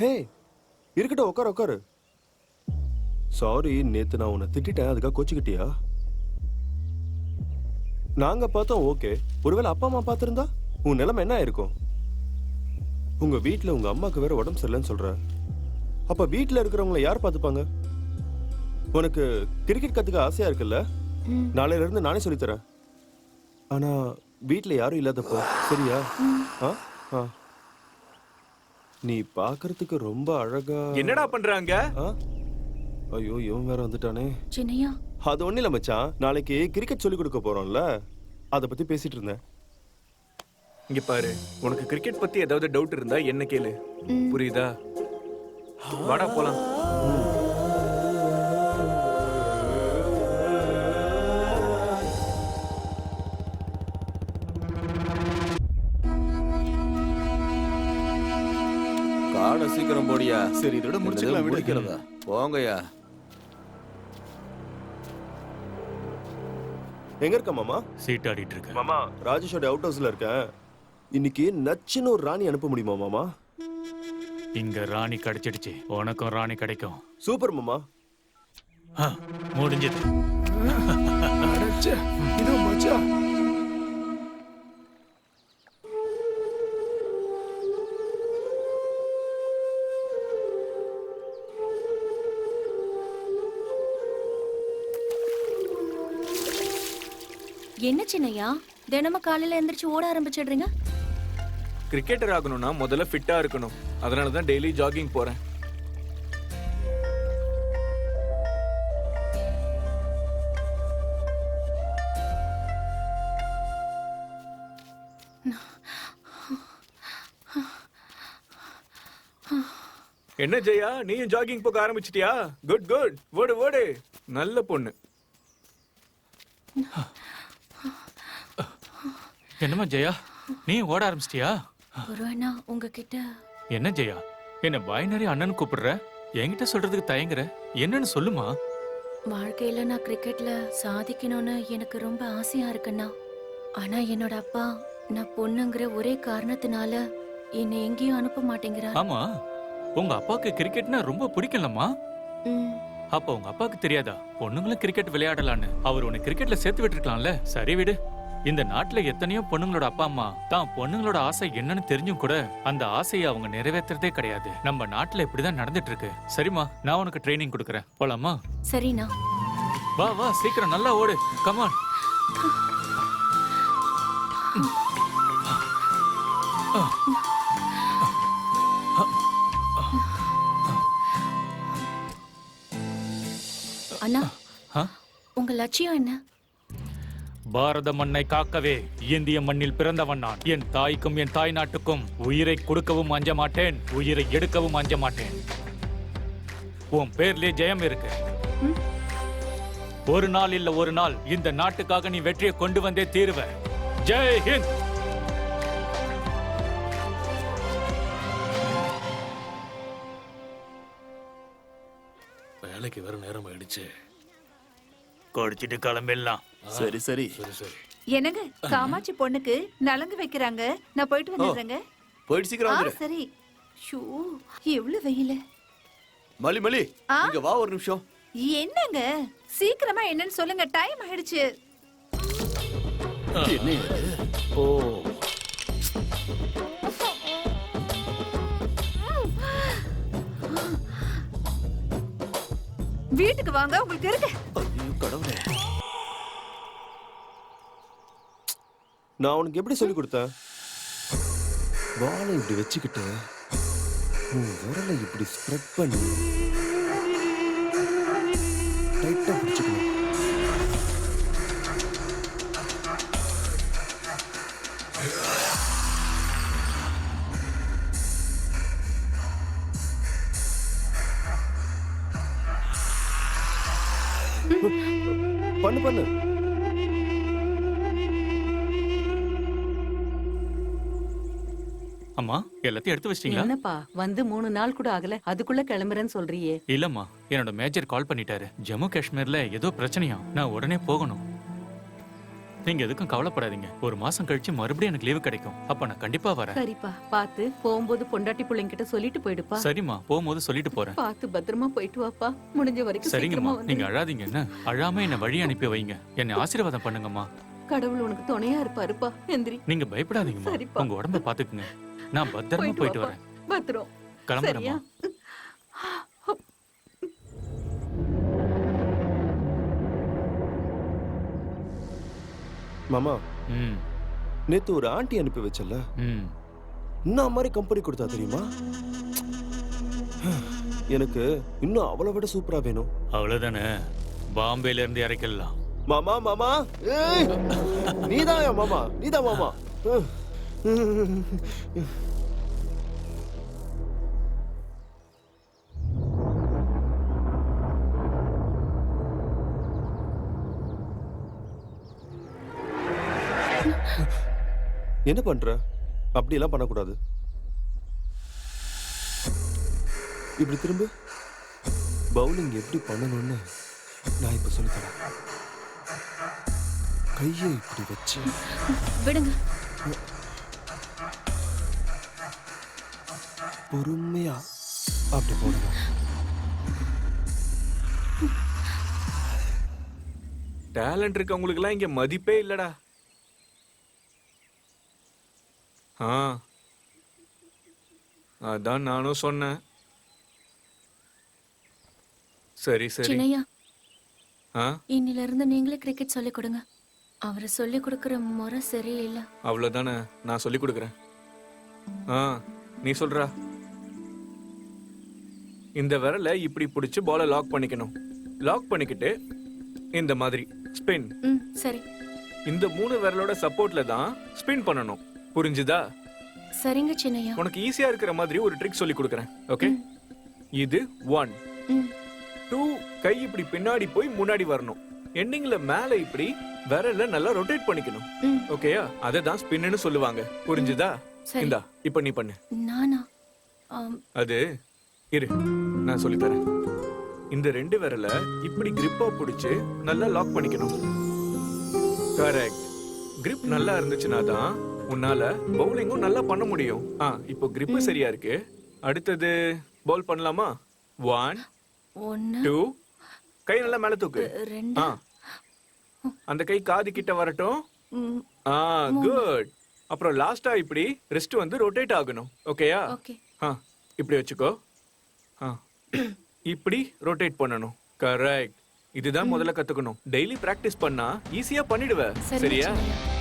ஹே, இருக்கட்டும், உட்காரு உட்காரு. சாரி, நேத்து நான் உன்னை திட்டிட்டேன், அதுக்காக கோச்சுக்கிட்டியா? நாங்க பார்த்தோம், ஓகே. ஒருவேளை அப்பா அம்மா பார்த்திருந்தா உன் நிலைமை என்ன ஆயிருக்கும்? உங்க வீட்ல உங்க அம்மாக்கு வேற உடம்பு சரியில்லைன்னு சொல்ற. அப்ப வீட்ல இருக்கிறவங்களை யார் பார்த்துப்பாங்க? உனக்கு கிரிக்கெட் கத்துக்க ஆசையா இருக்குல்ல? நாளையில இருந்து நானே சொல்லித்தரேன். ஆனா வீட்ல யாரும் இல்லாதப்போ சரியா? ஆ ஆ. நீ பார்க்கறதுக்கு ரொம்ப அழகா. என்னடா பண்றாங்க? ஐயோ, இவன் வேற வந்துட்டானே. சின்னையா, அது ஒண்ணு இல்ல மச்சான், நாளைக்கு கிரிக்கெட் சொல்லி கொடுக்க போறோம்ல, அத பத்தி பேசிட்டு இருந்தேன். இங்க பாரு, உனக்கு கிரிக்கெட் பத்தி ஏதாவது டவுட் இருந்தா என்ன கேளு, புரியுதா? வாடா போலாம். காடை சீக்கிரம் போடியா. சரி, இதோட முடிச்சுக்கலாம். முடிக்கிறதா? போங்கய்யா. எங்க இருக்க மாமா? சீட் ஆடிட்டு இருக்கேன் மாமா, ராஜேஷோட அவுட் ஹவுஸ்ல இருக்கேன். இன்னைக்கு நச்சுன்னு ஒரு ராணி அனுப்ப முடியுமா மாமா? இங்க ராணி கிடைச்சிடுச்சு, உனக்கும் ராணி கிடைக்கும். சூப்பர் மாமா. முடிஞ்சது. இதோ மச்சான். என்ன சின்னையா, தினமும் காலையில எந்திரிச்சு ஓட ஆரம்பிச்சிடுறீங்க? கிரிக்கெட்டர் ஆகணும்னா முதல்ல ஃபிட்டா இருக்கணும். அதனால தான் டெய்லி ஜாகிங் போறேன். என்ன ஜெயா, நீயும் ஜாகிங் போக ஆரம்பிச்சிட்டியா? குட் குட், ஓடு ஓடு, நல்ல பொண்ணு. என்னம்மா ஜெயா, நீ ஓட ஆரம்பிச்சிட்டியா? குருவண்ணா, உங்ககிட்ட. என்ன ஜெயா, என்ன பைனரி அண்ணன் கூப்பிடுற? என்கிட்ட சொல்றதுக்கு தயங்குற, என்னன்னு சொல்லுமா. வாழ்க்கையில நான் கிரிக்கெட்ல சாதிக்கணும்னு எனக்கு ரொம்ப ஆசையா இருக்குண்ணா. ஆனா என்னோட அப்பா நான் பொண்ணுங்கிற ஒரே காரணத்தினால என்னை எங்கேயும் அனுப்ப மாட்டேங்கிறார். ஆமா, உங்க அப்பாவுக்கு கிரிக்கெட்னா ரொம்ப பிடிக்கலம்மா. அப்ப உங்க அப்பாவுக்கு தெரியாதா பொண்ணுங்களும் கிரிக்கெட் விளையாடலான்னு? அவர் உன்னை கிரிக்கெட்ல சேர்த்து விட்டுருக்கலாம்ல. சரி விடு, இந்த நாட்டுல எத்தனையோ பொண்ணுங்களோட அப்பா அம்மா தான் பொண்ணுங்களோட ஆசை என்னன்னு தெரிஞ்சும் கூட அந்த ஆசையை அவங்க நிறைவேற்றுறதே கிடையாது. நம்ம நாட்டுல இப்படிதான் நடந்துட்டு இருக்கு. சரிம்மா, நான் உனக்கு ட்ரைனிங் கொடுக்கறேன், போலாமா? சரிண்ணா. வா வா, சீக்கிரம் நல்லா ஓடு, கமான். அண்ணா, உங்க லட்சியம் என்ன? பாரத மண்ணை காக்கவே இந்திய மண்ணில் பிறந்தவன் நான். என் தாய்க்கும் என் தாய் நாட்டுக்கும் உயிரை கொடுக்கவும் அஞ்ச மாட்டேன், உயிரை எடுக்கவும் அஞ்ச மாட்டேன். உன் பேர்லயே ஜெயம் இருக்கு. ஒரு நாள் இல்ல ஒரு நாள் இந்த நாட்டுக்காக நீ வெற்றியை கொண்டு வந்தே தீருவ. ஜெய் ஹிந்த். வேலைக்கு வேற நேரம் ஆயிடுச்சு. குடிச்சிட்டு கிளம்பிடலாம். சரி சரி சரி. என்னங்க, காமாட்சி பொண்ணுக்கு நலங்கு வைக்கிறாங்க, நான் போயிட்டு வந்துடுறேங்க. போயிட்டு சீக்கிரம் வந்துரு. சரி. ஷூ, எவ்வளவு வெயில. மலி மலி, இங்க வா ஒரு நிமிஷம். என்னங்க, சீக்கிரமா என்னன்னு சொல்லுங்க, டைம் ஆயிடுச்சு. என்ன இது? ஓ, வீட்டுக்கு வாங்க, உங்களுக்கு இருக்கு. ஐயோ கடவுளே. நான் உனக்கு எப்படி சொல்லி கொடுத்தேன்? பாலை இப்படி வச்சுக்கிட்டு உன் விரலை இப்படி ஸ்ப்ரெட் பண்ணி டைட்டா பிடிச்சுக்கணும். பண்ணு பண்ணு. அம்மா, எல்லாத்தையும் எடுத்து வச்சிட்டீங்களா? என்னப்பா வந்து 3 நாள் கூட ஆகல, அதுக்குள்ள கிளம்புறேன்னு சொல்றியே? இல்லம்மா, என்னோட மேஜர் கால் பண்ணிட்டாரு. ஜம்மு காஷ்மீர்ல ஏதோ பிரச்சனையா, நான் உடனே போகணும். நீங்க எதுக்கும் கவலைப்படாதீங்க. ஒரு மாசம் கழிச்சு மறுபடியும் எனக்கு லீவு கிடைக்கும். அப்ப நான் கண்டிப்பா வரேன். சரிப்பா, பாத்து போகும்போது பொண்டாட்டி பிள்ளைங்கிட்ட சொல்லிட்டு போயிடுப்பா. சரிம்மா, போகும்போது சொல்லிட்டு போறேன். பாத்து பத்திரமா போயிட்டு வாப்பா. முடிஞ்ச வரைக்கும் சரிங்கம்மா, சீக்கிரமா நீங்க வந்து. அழாதீங்க என்ன? அழாம என்ன வழி அனுப்பி வைங்க. என்னை ஆசீர்வாதம் பண்ணுங்கம்மா. கடவுள் உனக்கு துணையா இருப்பாருப்பா. எந்திரி. நீங்க பயப்படாதீங்கம்மா. சரிப்பா. உங்க உடம்ப பாத்துக்குங்க. நான் பத்திரமா போயிட்டு வாப்பா. வரேன். பத்திரம். கிளம்புறேம்மா. சரியா? மாமா, ம் நேத்து ஒரு ஆண்டி அனுப்பி வச்சல, ம் இன்னும் மாதிரி கம்பெனி கொடுத்தா தெரியுமா? எனக்கு இன்னும் அவளை விட சூப்பரா வேணும். அவ்வளவுதானே. பாம்பேல இருந்து இறக்கலாம். மாமா மாமா, ஏய், நீதான் மாமா, நீதான் மாமா. என்ன பண்ற? அப்படியெல்லாம் பண்ணக்கூடாது. இப்படி திரும்ப பவுலிங் எப்படி பண்ணணும்னு நான் இப்ப சொல்லித்தரேன். கையை இப்படி வச்சு விடுங்க. பொறுமையா அப்படி போடணும். டேலண்ட் இருக்கவங்களுக்கு எல்லாம் இங்க மதிப்பே இல்லடா. ஆ, அதான் நானும் சொன்னேன். சரி சரி. சின்னையா, ஆ, இன்னில இருந்து நீங்களே கிரிக்கெட் சொல்லி கொடுங்க. அவரை சொல்லி கொடுக்கிற முறை சரியில்லை. அவ்வளவுதானே, நான் சொல்லி கொடுக்குறேன். ஆ, நீ சொல்றா. இந்த விரலை இப்படி பிடிச்சு பாலை லாக் பண்ணிக்கணும். லாக் பண்ணிக்கிட்டு இந்த மாதிரி ஸ்பின். ம், சரி இந்த 3 விரலோட சப்போர்ட்ல தான் ஸ்பின் பண்ணணும். புரிஞ்சுதா? சரிங்க சின்னையா. உனக்கு ஈஸியா இருக்கிற மாதிரி ஒரு ட்ரிக் சொல்லி கொடுக்குறேன். ஓகே, இது 1 ம் 2. கை இப்படி பின்னாடி போய் முன்னாடி வரணும். எண்டிங்ல மேல இப்படி விரல நல்லா ரொட்டேட் பண்ணிக்கணும். ம் ஓகேயா? அதை தான் ஸ்பின்னு சொல்லுவாங்க. புரிஞ்சுதா? சரி. இந்தா இப்ப நீ பண்ணு. நானா? அது இரு, நான் சொல்லி தரேன். இந்த 2 விரல இப்படி கிரிப்பா பிடிச்சு நல்லா லாக் பண்ணிக்கணும். கரெக்ட். கிரிப் நல்லா இருந்துச்சுன்னா தான் உன்னால பவுலிங்கும் நல்லா பண்ண முடியும். இப்போ கிரிப் சரியா இருக்கு. அடுத்தது பவுல் பண்ணலாமா? 1 ஒன்னு 2. கை நல்லா மேல தூக்கு. 2 அந்த கை காது கிட்ட வரட்டும். ம் குட். அப்புறம் லாஸ்டா இப்படி ரிஸ்ட் வந்து ரொட்டேட் ஆகணும். ஓகேயா? ஓகே. இப்படி வச்சுக்கோ. இப்படி ரொட்டேட் பண்ணணும். கரெக்ட். இதுதான் முதல்ல கத்துக்கணும். டெய்லி பிராக்டிஸ் பண்ணா ஈஸியா பண்ணிடுவ. சரி சரியா? சின்னையா.